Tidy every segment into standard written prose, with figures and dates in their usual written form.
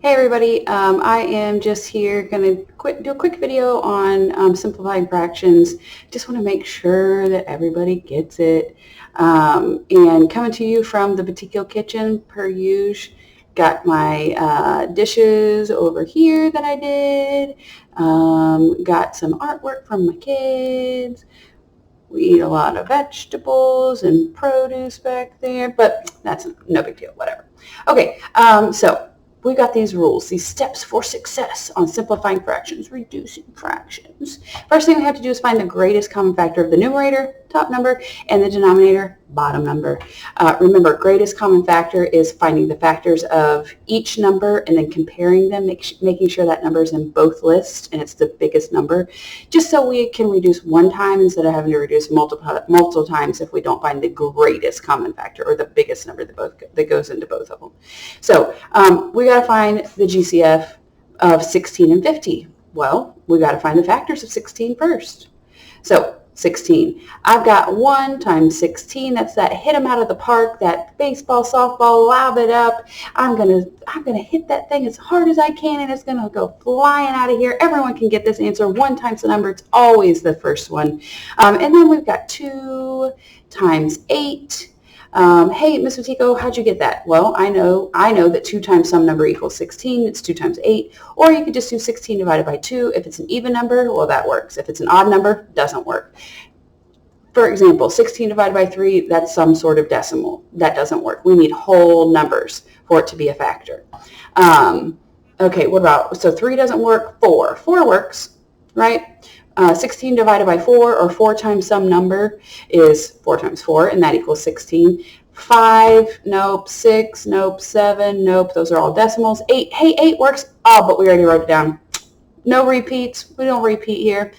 Hey everybody, I am just here going to do a quick video on simplifying fractions. Just want to make sure that everybody gets it. And coming to you from the Boutique Kitchen per usual. Got my dishes over here that I did. Got some artwork from my kids. We eat a lot of vegetables and produce back there, but that's no big deal, whatever. Okay, so we got these rules, these steps for success on simplifying fractions, reducing fractions. First thing we have to do is find the greatest common factor of the numerator, top number, and the denominator, bottom number. Remember, greatest common factor is finding the factors of each number and then comparing them, making sure that number is in both lists and it's the biggest number, just so we can reduce one time instead of having to reduce multiple times if we don't find the greatest common factor or the biggest number that goes into both of them. So we got to find the GCF of 16 and 50. Well, we got to find the factors of 16 first. So 16. I've got 1 times 16. That's that hit them out of the park, that baseball, softball, lob it up. I'm gonna hit that thing as hard as I can, and it's gonna go flying out of here. Everyone can get this answer. 1 times the number. It's always the first one. And then we've got 2 times 8. Hey, Ms. Vitico, how'd you get that? Well, I know that 2 times some number equals 16. It's 2 times 8. Or you could just do 16 divided by 2. If it's an even number, well, that works. If it's an odd number, doesn't work. For example, 16 divided by 3, that's some sort of decimal. That doesn't work. We need whole numbers for it to be a factor. Okay, what about, so 3 doesn't work, 4. 4 works, right? 16 divided by 4, or 4 times some number, is 4 times 4, and that equals 16. 5, nope. 6, nope. 7, nope. Those are all decimals. 8, hey, 8 works. Oh, but we already wrote it down. No repeats. We don't repeat here.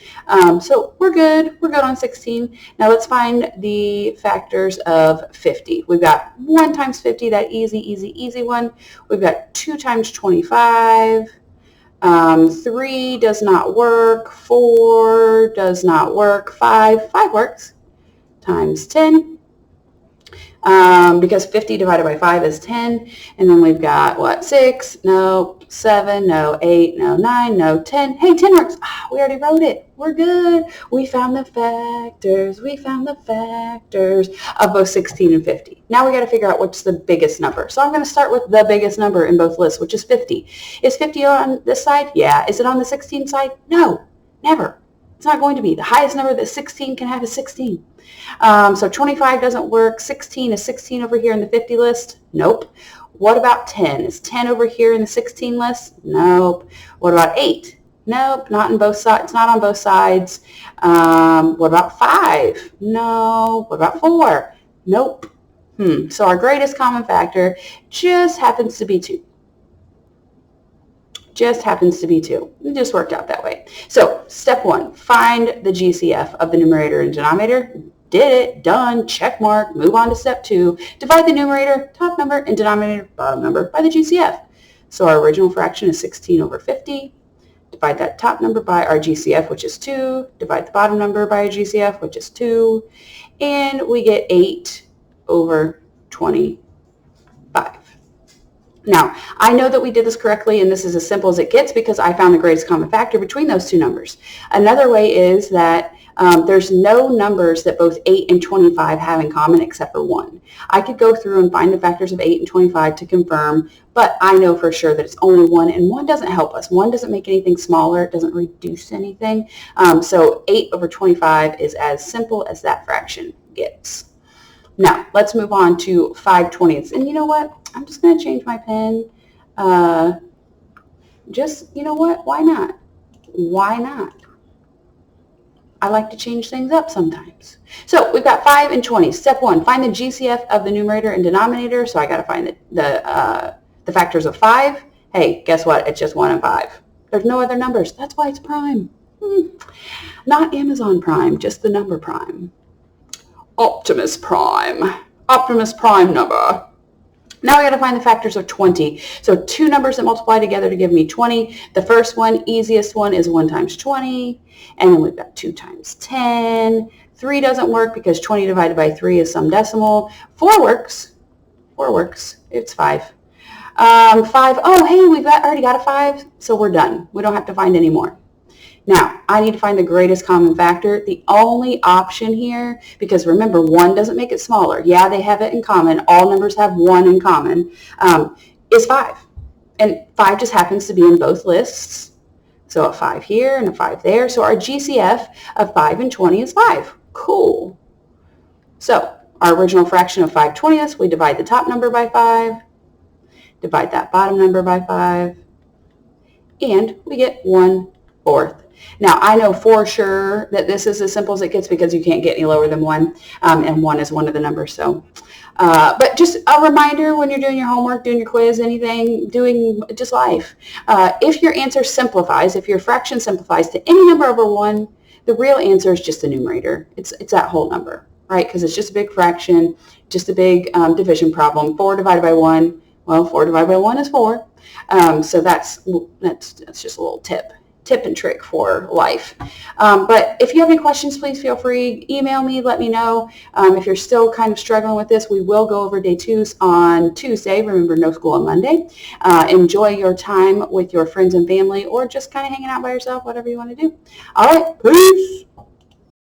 So we're good. We're good on 16. Now let's find the factors of 50. We've got 1 times 50, that easy one. We've got 2 times 25. 3 does not work. 4 does not work. 5 works. Times 10. Because 50 divided by 5 is 10. And then we've got, what, 6? No. 7, no. 8, no. 9, no. 10. Hey, 10 works. We already wrote it. We're good. We found the factors. We found the factors of both 16 and 50. Now we got to figure out what's the biggest number. So I'm going to start with the biggest number in both lists, which is 50. Is 50 on this side? Yeah. Is it on the 16 side? No, never. It's not going to be. The highest number that 16 can have is 16. So 25 doesn't work. 16 is 16 over here in the 50 list? Nope. What about 10? Is 10 over here in the 16 list? Nope. What about 8? Nope, not on both sides. It's not on both sides. What about 5? No. What about 4? Nope. So our greatest common factor just happens to be 2. Just happens to be 2. It just worked out that way. So step 1, find the GCF of the numerator and denominator. Did it, done, check mark. Move on to step 2. Divide the numerator, top number, and denominator, bottom number, by the GCF. So our original fraction is 16 over 50. Divide that top number by our GCF, which is 2. Divide the bottom number by our GCF, which is 2. And we get 8 over 25. Now, I know that we did this correctly, and this is as simple as it gets because I found the greatest common factor between those two numbers. Another way is that there's no numbers that both 8 and 25 have in common except for 1. I could go through and find the factors of 8 and 25 to confirm, but I know for sure that it's only 1, and 1 doesn't help us. 1 doesn't make anything smaller. It doesn't reduce anything. So 8 over 25 is as simple as that fraction gets. Now, let's move on to 5/20ths. And you know what? I'm just going to change my pen. You know what? Why not? Why not? I like to change things up sometimes. So we've got 5 and 20. Step 1, find the GCF of the numerator and denominator. So I got to find the factors of 5. Hey, guess what? It's just 1 and 5. There's no other numbers. That's why it's prime. Not Amazon Prime, just the number prime. Optimus Prime. Optimus Prime number. Now we got to find the factors of 20. So 2 numbers that multiply together to give me 20. The first one, easiest one, is 1 times 20. And then we've got 2 times 10. 3 doesn't work because 20 divided by 3 is some decimal. 4 works. 4 works. It's 5. 5, oh, hey, we've already got a 5, so we're done. We don't have to find any more. Now, I need to find the greatest common factor. The only option here, because remember, 1 doesn't make it smaller. Yeah, they have it in common. All numbers have 1 in common, is 5. And 5 just happens to be in both lists. So a 5 here and a 5 there. So our GCF of 5 and 20 is 5. Cool. So our original fraction of 5/20ths, we divide the top number by 5, divide that bottom number by 5, and we get 1/4. Now, I know for sure that this is as simple as it gets because you can't get any lower than 1, and 1 is one of the numbers. So, but just a reminder when you're doing your homework, doing your quiz, anything, doing just life. If your answer simplifies, if your fraction simplifies to any number over 1, the real answer is just the numerator. It's that whole number, right? Because it's just a big fraction, just a big division problem. 4 divided by 1, well, 4 divided by 1 is 4. So that's just a little tip and trick for life. But if you have any questions, please feel free. Email me, let me know. If you're still kind of struggling with this, we will go over day 2s on Tuesday. Remember, no school on Monday. Enjoy your time with your friends and family, or just kind of hanging out by yourself, whatever you want to do. All right, peace.